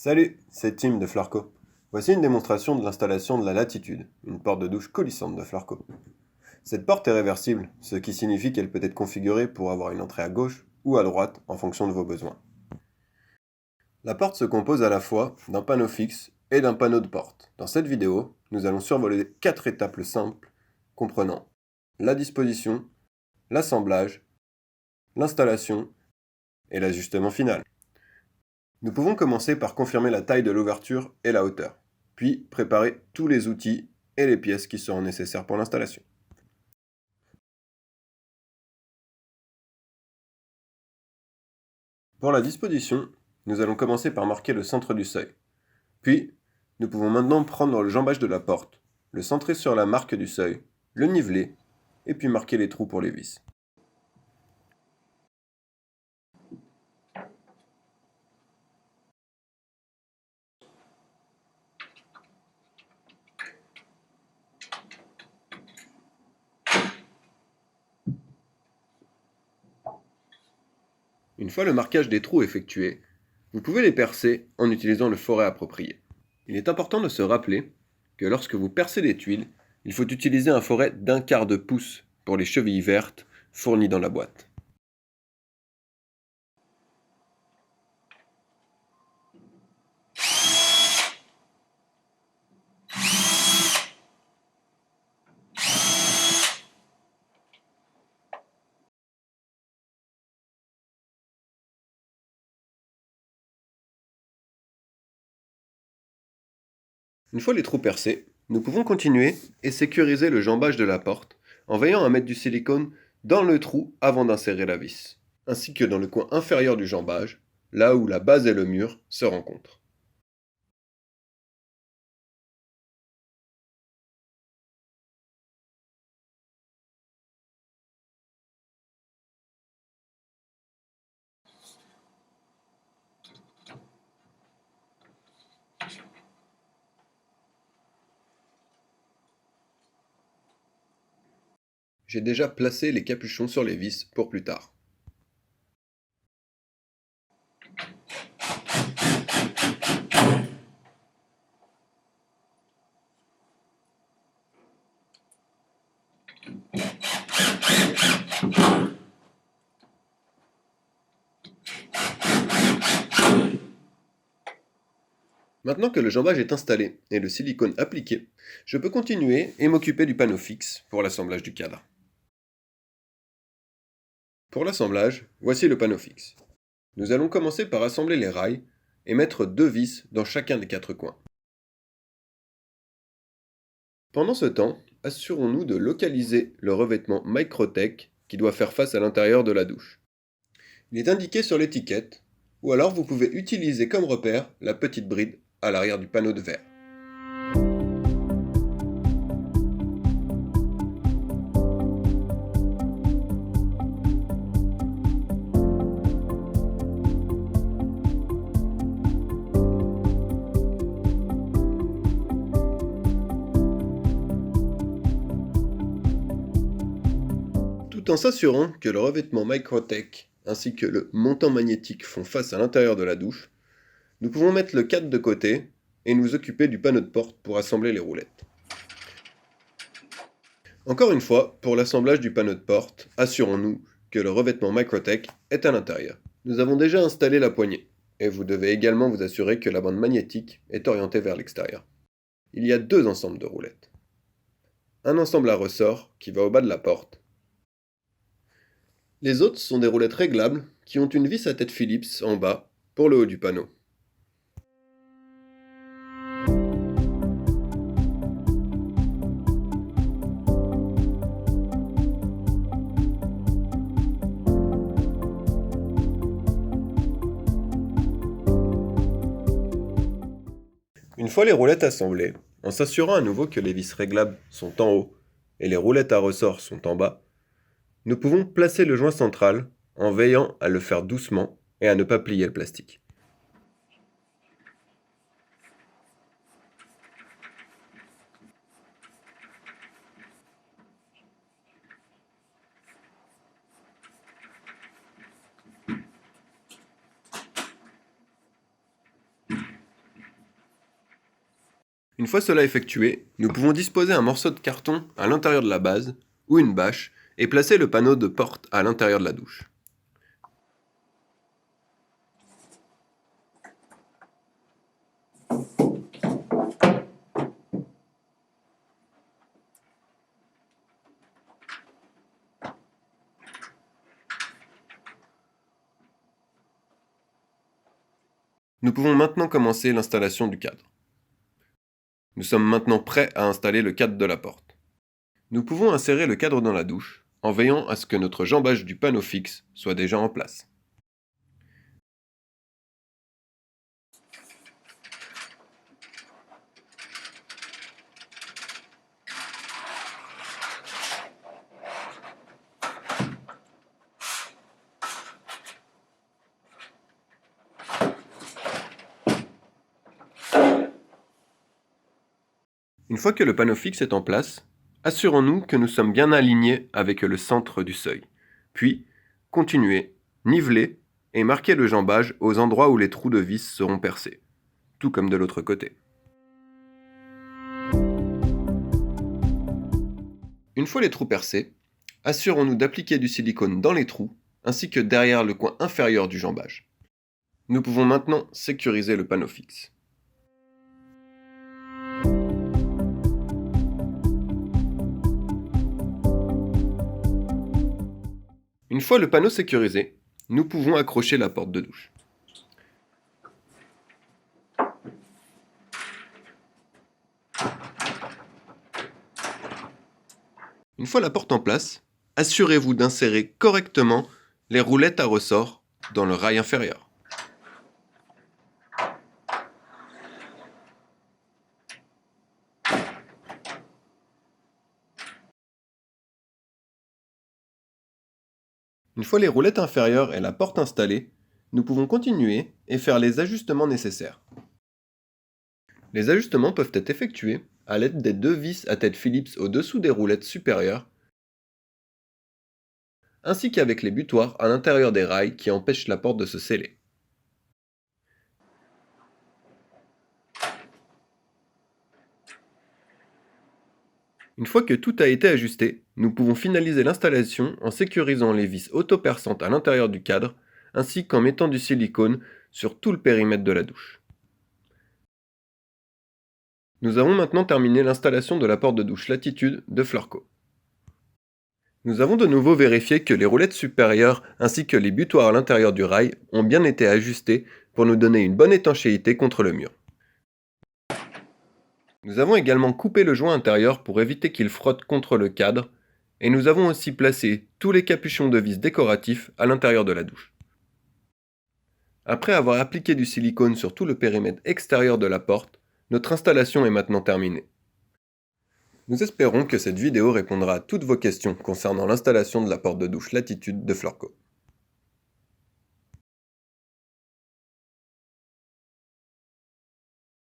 Salut, c'est Tim de Flarco. Voici une démonstration de l'installation de la Latitude, une porte de douche coulissante de Flarco. Cette porte est réversible, ce qui signifie qu'elle peut être configurée pour avoir une entrée à gauche ou à droite en fonction de vos besoins. La porte se compose à la fois d'un panneau fixe et d'un panneau de porte. Dans cette vidéo, nous allons survoler 4 étapes simples comprenant la disposition, l'assemblage, l'installation et l'ajustement final. Nous pouvons commencer par confirmer la taille de l'ouverture et la hauteur, puis préparer tous les outils et les pièces qui seront nécessaires pour l'installation. Pour la disposition, nous allons commencer par marquer le centre du seuil. Puis, nous pouvons maintenant prendre le jambage de la porte, le centrer sur la marque du seuil, le niveler, et puis marquer les trous pour les vis. Une fois le marquage des trous effectué, vous pouvez les percer en utilisant le foret approprié. Il est important de se rappeler que lorsque vous percez les tuiles, il faut utiliser un foret d'1/4 de pouce pour les chevilles vertes fournies dans la boîte. Une fois les trous percés, nous pouvons continuer et sécuriser le jambage de la porte en veillant à mettre du silicone dans le trou avant d'insérer la vis, ainsi que dans le coin inférieur du jambage, là où la base et le mur se rencontrent. J'ai déjà placé les capuchons sur les vis pour plus tard. Maintenant que le jambage est installé et le silicone appliqué, je peux continuer et m'occuper du panneau fixe pour l'assemblage du cadre. Pour l'assemblage, voici le panneau fixe. Nous allons commencer par assembler les rails et mettre 2 vis dans chacun des 4 coins. Pendant ce temps, assurons-nous de localiser le revêtement Microtech qui doit faire face à l'intérieur de la douche. Il est indiqué sur l'étiquette, ou alors vous pouvez utiliser comme repère la petite bride à l'arrière du panneau de verre. Tout en s'assurant que le revêtement Microtech ainsi que le montant magnétique font face à l'intérieur de la douche, nous pouvons mettre le cadre de côté et nous occuper du panneau de porte pour assembler les roulettes. Encore une fois, pour l'assemblage du panneau de porte, assurons-nous que le revêtement Microtech est à l'intérieur. Nous avons déjà installé la poignée, et vous devez également vous assurer que la bande magnétique est orientée vers l'extérieur. Il y a 2 ensembles de roulettes. Un ensemble à ressort qui va au bas de la porte. Les autres sont des roulettes réglables qui ont une vis à tête Phillips en bas pour le haut du panneau. Une fois les roulettes assemblées, en s'assurant à nouveau que les vis réglables sont en haut et les roulettes à ressort sont en bas, nous pouvons placer le joint central en veillant à le faire doucement et à ne pas plier le plastique. Une fois cela effectué, nous pouvons disposer un morceau de carton à l'intérieur de la base, ou une bâche, et placer le panneau de porte à l'intérieur de la douche. Nous pouvons maintenant commencer l'installation du cadre. Nous sommes maintenant prêts à installer le cadre de la porte. Nous pouvons insérer le cadre dans la douche en veillant à ce que notre jambage du panneau fixe soit déjà en place. Une fois que le panneau fixe est en place, assurons-nous que nous sommes bien alignés avec le centre du seuil. Puis, continuez, nivelez et marquez le jambage aux endroits où les trous de vis seront percés, tout comme de l'autre côté. Une fois les trous percés, assurons-nous d'appliquer du silicone dans les trous ainsi que derrière le coin inférieur du jambage. Nous pouvons maintenant sécuriser le panneau fixe. Une fois le panneau sécurisé, nous pouvons accrocher la porte de douche. Une fois la porte en place, assurez-vous d'insérer correctement les roulettes à ressort dans le rail inférieur. Une fois les roulettes inférieures et la porte installées, nous pouvons continuer et faire les ajustements nécessaires. Les ajustements peuvent être effectués à l'aide des deux vis à tête Phillips au-dessous des roulettes supérieures, ainsi qu'avec les butoirs à l'intérieur des rails qui empêchent la porte de se sceller. Une fois que tout a été ajusté, nous pouvons finaliser l'installation en sécurisant les vis auto-perçantes à l'intérieur du cadre, ainsi qu'en mettant du silicone sur tout le périmètre de la douche. Nous avons maintenant terminé l'installation de la porte de douche Latitude de Fleurco. Nous avons de nouveau vérifié que les roulettes supérieures ainsi que les butoirs à l'intérieur du rail ont bien été ajustés pour nous donner une bonne étanchéité contre le mur. Nous avons également coupé le joint intérieur pour éviter qu'il frotte contre le cadre, et nous avons aussi placé tous les capuchons de vis décoratifs à l'intérieur de la douche. Après avoir appliqué du silicone sur tout le périmètre extérieur de la porte, notre installation est maintenant terminée. Nous espérons que cette vidéo répondra à toutes vos questions concernant l'installation de la porte de douche Latitude de Fleurco.